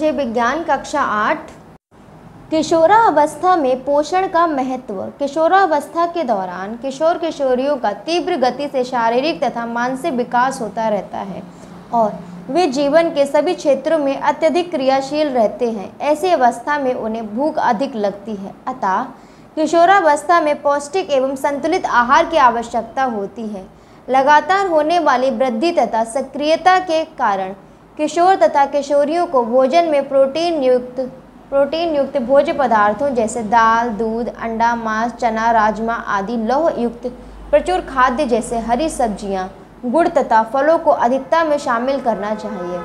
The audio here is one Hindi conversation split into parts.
समझे विज्ञान कक्षा 8। किशोरावस्था में पोषण का महत्व। किशोरावस्था के दौरान किशोर किशोरियों का तीव्र गति से शारीरिक तथा मानसिक विकास होता रहता है और वे जीवन के सभी क्षेत्रों में अत्यधिक क्रियाशील रहते हैं। ऐसी अवस्था में उन्हें भूख अधिक लगती है, अतः किशोरावस्था में पौष्टिक एवं संतुलित आहार की आवश्यकता होती है। लगातार होने वाली वृद्धि तथा सक्रियता के कारण किशोर तथा किशोरियों को भोजन में प्रोटीन युक्त भोज्य पदार्थों जैसे दाल, दूध, अंडा, मांस, चना, राजमा आदि लौह युक्त प्रचुर खाद्य जैसे हरी सब्जियां, गुड़ तथा फलों को अधिकता में शामिल करना चाहिए।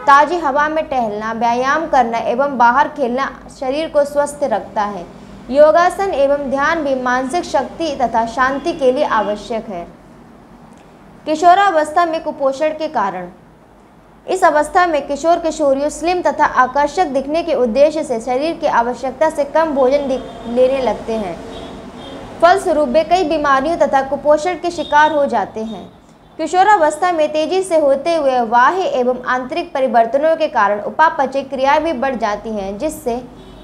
ताज़ी हवा में टहलना, व्यायाम करना एवं बाहर खेलना शरीर को स्वस्थ रखता है। योगासन एवं ध्यान भी मानसिक शक्ति तथा शांति के लिए आवश्यक है। किशोरावस्था में कुपोषण के कारण। इस अवस्था में किशोर किशोरियों स्लिम तथा आकर्षक दिखने के उद्देश्य से शरीर की आवश्यकता से कम भोजन लेने लगते हैं। फलस्वरूप वे कई बीमारियों तथा कुपोषण के शिकार हो जाते हैं। किशोरावस्था में तेजी से होते हुए बाह्य एवं आंतरिक परिवर्तनों के कारण उपापचय क्रियाएं भी बढ़ जाती हैं, जिससे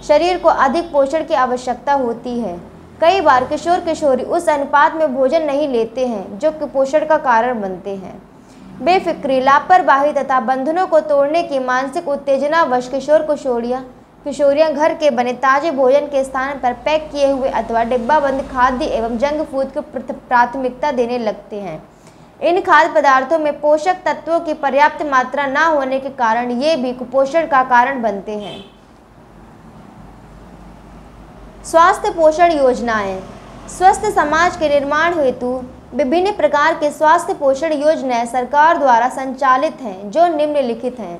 शरीर को अधिक पोषण की आवश्यकता होती है। कई बार किशोर किशोरी उस अनुपात में भोजन नहीं लेते हैं जो कुपोषण का कारण बनते हैं। बेफिक्री, लापरवाही तथा बंधनों को तोड़ने की मानसिक उत्तेजनावश किशोर किशोरियां घर के बने ताजे भोजन के स्थान पर पैक किए हुए अथवा डिब्बाबंद खाद्य एवं जंक फूड को प्राथमिकता देने लगते हैं। इन खाद्य पदार्थों में पोषक तत्वों की पर्याप्त मात्रा न होने के कारण ये भी कुपोषण का कारण बनते हैं। स्वास्थ्य पोषण योजनाएं। स्वस्थ समाज के निर्माण हेतु विभिन्न प्रकार के स्वास्थ्य पोषण योजनाएं सरकार द्वारा संचालित हैं, जो निम्नलिखित हैं।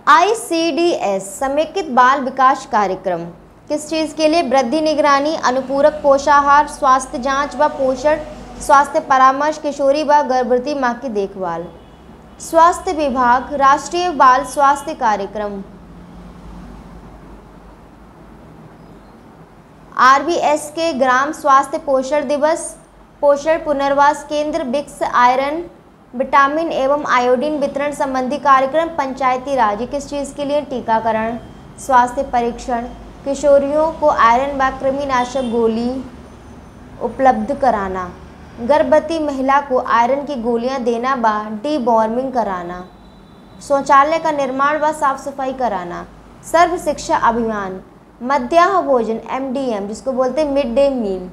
ICDS समेकित बाल विकास कार्यक्रम किस चीज़ के लिए? वृद्धि निगरानी, अनुपूरक पोषाहार, स्वास्थ्य जांच व पोषण, स्वास्थ्य परामर्श, किशोरी व गर्भवती मां की देखभाल। स्वास्थ्य विभाग, राष्ट्रीय बाल स्वास्थ्य कार्यक्रम। RBS के ग्राम स्वास्थ्य पोषण दिवस, पोषण पुनर्वास केंद्र, विक्स, आयरन, विटामिन एवं आयोडीन वितरण संबंधी कार्यक्रम। पंचायती राज किस चीज़ के लिए? टीकाकरण, स्वास्थ्य परीक्षण, किशोरियों को आयरन व कृमिनाशक गोली उपलब्ध कराना, गर्भवती महिला को आयरन की गोलियां देना व डीवॉर्मिंग कराना, शौचालय का निर्माण व साफ सफाई कराना। सर्व शिक्षा अभियान, मध्याह्न भोजन MDM जिसको बोलते हैं मिड डे मील,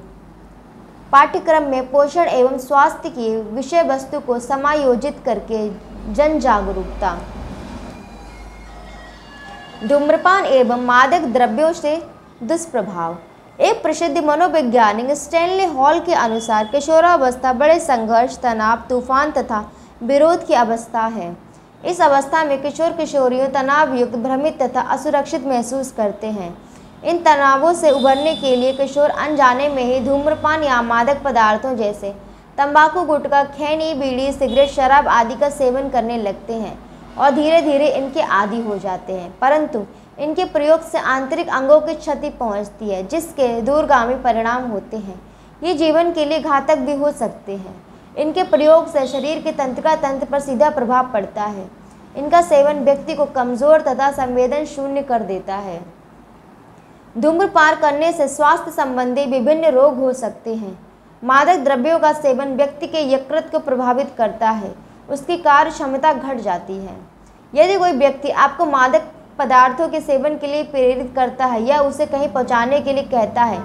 पाठ्यक्रम में पोषण एवं स्वास्थ्य की विषय वस्तु को समायोजित करके जन जागरूकता। धूम्रपान एवं मादक द्रव्यों से दुष्प्रभाव। एक प्रसिद्ध मनोवैज्ञानिक स्टैनली हॉल के अनुसार किशोरावस्था बड़े संघर्ष, तनाव, तूफान तथा विरोध की अवस्था है। इस अवस्था में किशोर किशोरियों तनावयुक्त, भ्रमित तथा असुरक्षित महसूस करते हैं। इन तनावों से उबरने के लिए किशोर अनजाने में ही धूम्रपान या मादक पदार्थों जैसे तंबाकू, गुटखा, खैनी, बीड़ी, सिगरेट, शराब आदि का सेवन करने लगते हैं और धीरे धीरे इनके आदी हो जाते हैं। परंतु इनके प्रयोग से आंतरिक अंगों की क्षति पहुंचती है, जिसके दूरगामी परिणाम होते हैं। ये जीवन के लिए घातक भी हो सकते हैं। इनके प्रयोग से शरीर के तंत्रिका तंत्र पर सीधा प्रभाव पड़ता है। इनका सेवन व्यक्ति को कमज़ोर तथा संवेदन शून्य कर देता है। धूम्रपान करने से स्वास्थ्य संबंधी विभिन्न रोग हो सकते हैं। मादक द्रव्यों का सेवन व्यक्ति के यकृत को प्रभावित करता है, उसकी कार्य क्षमता घट जाती है। यदि कोई व्यक्ति आपको मादक पदार्थों के सेवन के लिए प्रेरित करता है या उसे कहीं पहुंचाने के लिए कहता है,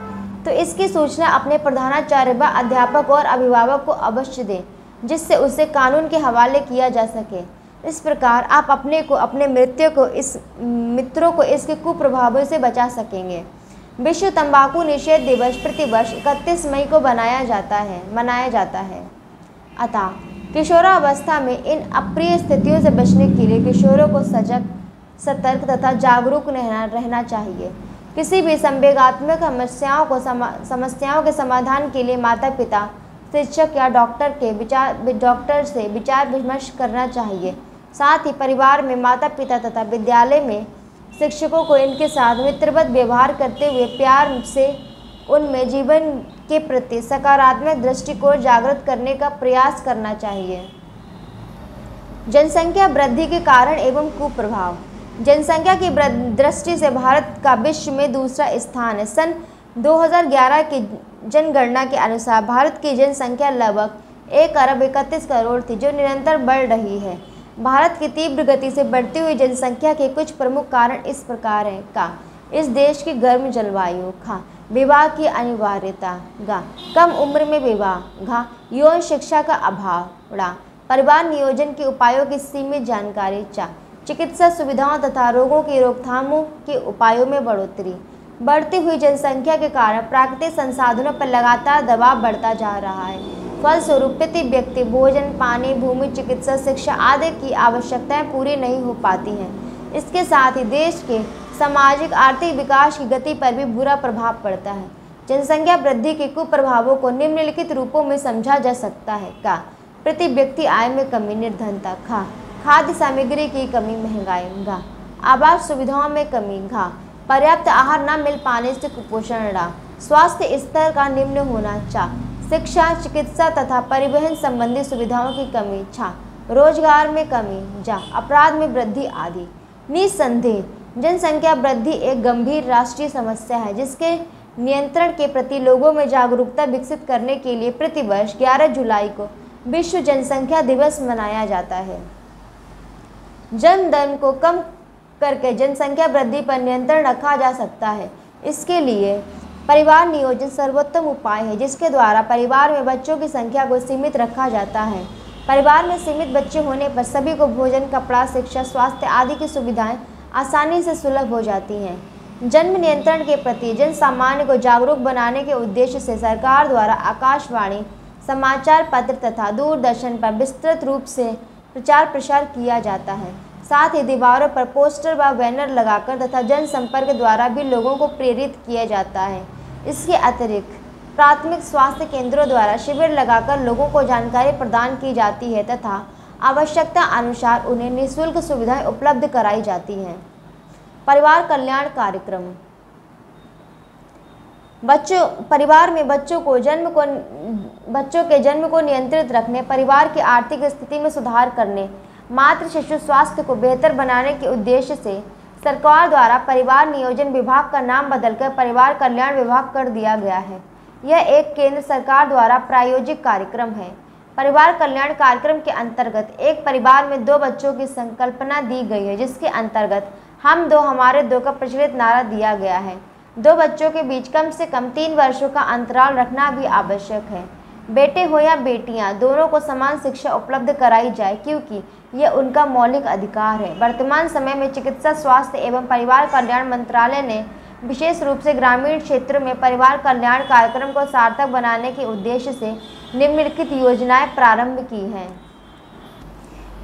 तो इसकी सूचना अपने प्रधानाचार्य व अध्यापक और अभिभावक को अवश्य दें, जिससे उसे कानून के हवाले किया जा सके। इस प्रकार आप अपने को, अपने मित्रों को इसके कुप्रभावों से बचा सकेंगे। विश्व तंबाकू निषेध दिवस प्रतिवर्ष 31 मई को मनाया जाता है। अतः किशोरावस्था में इन अप्रिय स्थितियों से बचने के लिए किशोरों को सजग, सतर्क तथा जागरूक रहना चाहिए। किसी भी संवेगात्मक समस्याओं के समाधान के लिए माता पिता, शिक्षक या डॉक्टर से विचार विमर्श करना चाहिए। साथ ही परिवार में माता पिता तथा विद्यालय में शिक्षकों को इनके साथ मित्रवत व्यवहार करते हुए प्यार से उनमें जीवन के प्रति सकारात्मक दृष्टिकोण जागृत करने का प्रयास करना चाहिए। जनसंख्या वृद्धि के कारण एवं कुप्रभाव। जनसंख्या की दृष्टि से भारत का विश्व में दूसरा स्थान है। सन 2011 की जनगणना के अनुसार भारत की जनसंख्या लगभग 1 अरब 31 करोड़ थी, जो निरंतर बढ़ रही है। भारत की तीव्र गति से बढ़ती हुई जनसंख्या के कुछ प्रमुख कारण इस प्रकार हैं। का इस देश की गर्म जलवायु। खा विवाह की अनिवार्यता। गा कम उम्र में विवाह। घा यौन शिक्षा का अभाव। ड़ा परिवार नियोजन के उपायों की सीमित जानकारी। चा चिकित्सा सुविधाओं तथा रोगों की रोकथामों के उपायों में बढ़ोतरी। बढ़ती हुई जनसंख्या के कारण प्राकृतिक संसाधनों पर लगातार दबाव बढ़ता जा रहा है। फलस्वरूप प्रति व्यक्ति भोजन, पानी, भूमि, चिकित्सा, शिक्षा आदि की आवश्यकताएं पूरी नहीं हो पाती हैं। इसके साथ ही देश के सामाजिक आर्थिक विकास की गति पर भी बुरा प्रभाव पड़ता है। जनसंख्या वृद्धि के कुप्रभावों को निम्नलिखित रूपों में समझा जा सकता है। का प्रति व्यक्ति आय में कमी, निर्धनता। खा खाद्य सामग्री की कमी, महंगाई। घा आवास सुविधाओं में कमी। घा पर्याप्त आहार न मिल पाने से कुपोषण। ड़ा स्वास्थ्य स्तर का निम्न होना। चा शिक्षा, चिकित्सा तथा परिवहन संबंधी सुविधाओं की कमी। छा रोजगार में कमी। जा अपराध में वृद्धि आदि। निस्संदेह जनसंख्या वृद्धि एक गंभीर राष्ट्रीय समस्या है, जिसके नियंत्रण के प्रति लोगों में जागरूकता विकसित करने के लिए प्रतिवर्ष 11 जुलाई को विश्व जनसंख्या दिवस मनाया जाता है। जन्म दर को कम करके जनसंख्या वृद्धि पर नियंत्रण रखा जा सकता है। इसके लिए परिवार नियोजन सर्वोत्तम उपाय है, जिसके द्वारा परिवार में बच्चों की संख्या को सीमित रखा जाता है। परिवार में सीमित बच्चे होने पर सभी को भोजन, कपड़ा, शिक्षा, स्वास्थ्य आदि की सुविधाएं आसानी से सुलभ हो जाती हैं। जन्म नियंत्रण के प्रति जन सामान्य को जागरूक बनाने के उद्देश्य से सरकार द्वारा आकाशवाणी, समाचार पत्र तथा दूरदर्शन पर विस्तृत रूप से प्रचार प्रसार किया जाता है। साथ ही दीवारों पर पोस्टर व बैनर लगाकर तथा जनसंपर्क द्वारा भी लोगों को प्रेरित किया जाता है। इसके अतिरिक्त प्राथमिक स्वास्थ्य केंद्रों द्वारा शिविर लगाकर लोगों को जानकारी प्रदान की जाती है तथा आवश्यकता अनुसार उन्हें निःशुल्क सुविधाएं उपलब्ध कराई जाती हैं। परिवार कल्याण कार्यक्रम। परिवार में बच्चों के जन्म को नियंत्रित रखने, परिवार की आर्थिक स्थिति में सुधार करने, मातृ शिशु स्वास्थ्य को बेहतर बनाने के उद्देश्य से सरकार द्वारा परिवार नियोजन विभाग का नाम बदलकर परिवार कल्याण विभाग कर दिया गया है। यह एक केंद्र सरकार द्वारा प्रायोजित कार्यक्रम है। परिवार कल्याण कार्यक्रम के अंतर्गत एक परिवार में 2 बच्चों की संकल्पना दी गई है, जिसके अंतर्गत हम 2 हमारे 2 का प्रचलित नारा दिया गया है। 2 बच्चों के बीच कम से कम 3 वर्षों का अंतराल रखना भी आवश्यक है। बेटे हो या बेटियां, दोनों को समान शिक्षा उपलब्ध कराई जाए, क्योंकि यह उनका मौलिक अधिकार है। वर्तमान समय में चिकित्सा, स्वास्थ्य एवं परिवार कल्याण मंत्रालय ने विशेष रूप से ग्रामीण क्षेत्रों में परिवार कल्याण कार्यक्रम को सार्थक बनाने के उद्देश्य से निम्नलिखित योजनाएं प्रारंभ की हैं।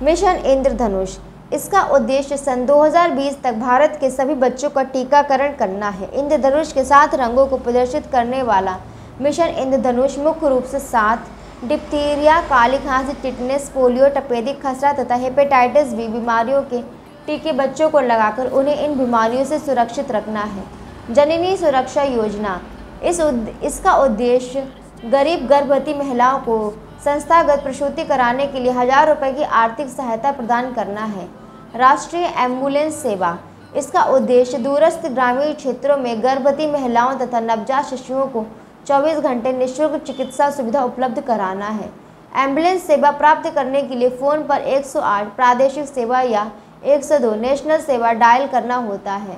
मिशन इंद्रधनुष। इसका उद्देश्य सन 2020 तक भारत के सभी बच्चों का टीकाकरण करना है। इंद्रधनुष के 7 रंगों को प्रदर्शित करने वाला मिशन इंद्रधनुष मुख्य रूप से 7 डिप्थीरिया, काली खांसी, टिटनेस, पोलियो, तपेदिक खसरा तथा हेपेटाइटिस बी बीमारियों के टीके बच्चों को लगाकर उन्हें इन बीमारियों से सुरक्षित रखना है। जननी सुरक्षा योजना। इसका उद्देश्य गरीब गर्भवती महिलाओं को संस्थागत प्रसूति कराने के लिए 1000 रुपये की आर्थिक सहायता प्रदान करना है। राष्ट्रीय एम्बुलेंस सेवा। इसका उद्देश्य दूरस्थ ग्रामीण क्षेत्रों में गर्भवती महिलाओं तथा नवजात शिशुओं को 24 घंटे निःशुल्क चिकित्सा सुविधा उपलब्ध कराना है। एम्बुलेंस सेवा प्राप्त करने के लिए फ़ोन पर 108 प्रादेशिक सेवा या 102 नेशनल सेवा डायल करना होता है।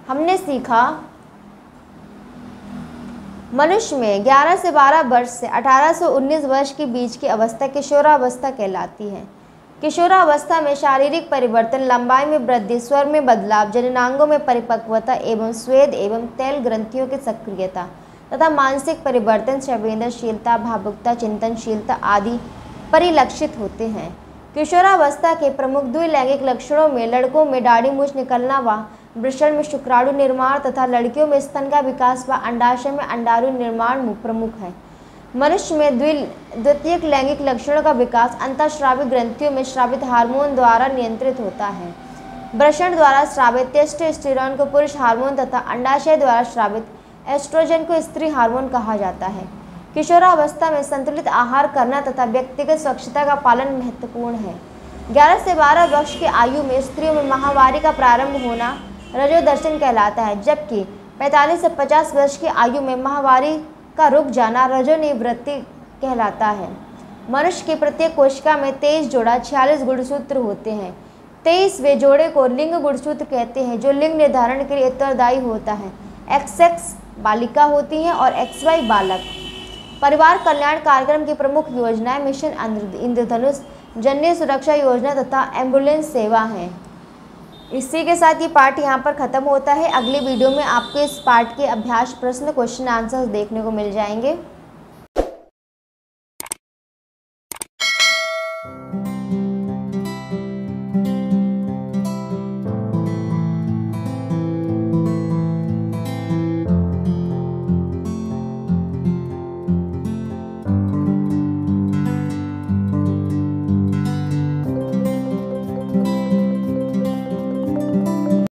हमने सीखा मनुष्य में 11 से 12 वर्ष से 18 से 19 वर्ष के बीच की अवस्था किशोरावस्था कहलाती है। किशोरावस्था में शारीरिक परिवर्तन, लंबाई में वृद्धि, स्वर में बदलाव, जननांगों में परिपक्वता एवं स्वेद एवं तैल ग्रंथियों की सक्रियता तथा मानसिक परिवर्तन, संवेदनशीलता, भावुकता, चिंतनशीलता आदि परिलक्षित होते हैं। किशोरावस्था के प्रमुख द्विलैंगिक लक्षणों में लड़कों में दाढ़ी मूंछ निकलना व वृषण में शुक्राणु निर्माण तथा लड़कियों में स्तन का विकास व अंडाशय में अंडाणु निर्माण प्रमुख है। मनुष्य में द्वितीयक लैंगिक लक्षणों का विकास अंतःस्रावी ग्रंथियों में स्रावित हार्मोन द्वारा नियंत्रित होता है। वृषण द्वारा स्रावित टेस्टोस्टेरोन को पुरुष हार्मोन तथा अंडाशय द्वारा स्रावित एस्ट्रोजन को स्त्री हार्मोन कहा जाता है। किशोरावस्था में संतुलित आहार करना तथा व्यक्तिगत स्वच्छता का पालन महत्वपूर्ण है। 11 से 12 वर्ष की आयु में स्त्रियों में माहवारी का प्रारंभ होना रजोदर्शन कहलाता है, जबकि 45 से 50 वर्ष की आयु में माहवारी का रुक जाना रजोनिवृत्ति कहलाता है। मनुष्य की प्रत्येक कोशिका में 23 जोड़ा 46 गुणसूत्र होते हैं। 23वें जोड़े को लिंग गुणसूत्र कहते हैं, जो लिंग निर्धारण के लिए उत्तरदायी होता है। XX बालिका होती हैं और XY बालक। परिवार कल्याण कार्यक्रम की प्रमुख योजनाएं मिशन इंद्रधनुष, जननी सुरक्षा योजना तथा एम्बुलेंस सेवा हैं। इसी के साथ ये पार्ट यहाँ पर ख़त्म होता है। अगले वीडियो में आपको इस पार्ट के अभ्यास प्रश्न क्वेश्चन आंसर्स देखने को मिल जाएंगे।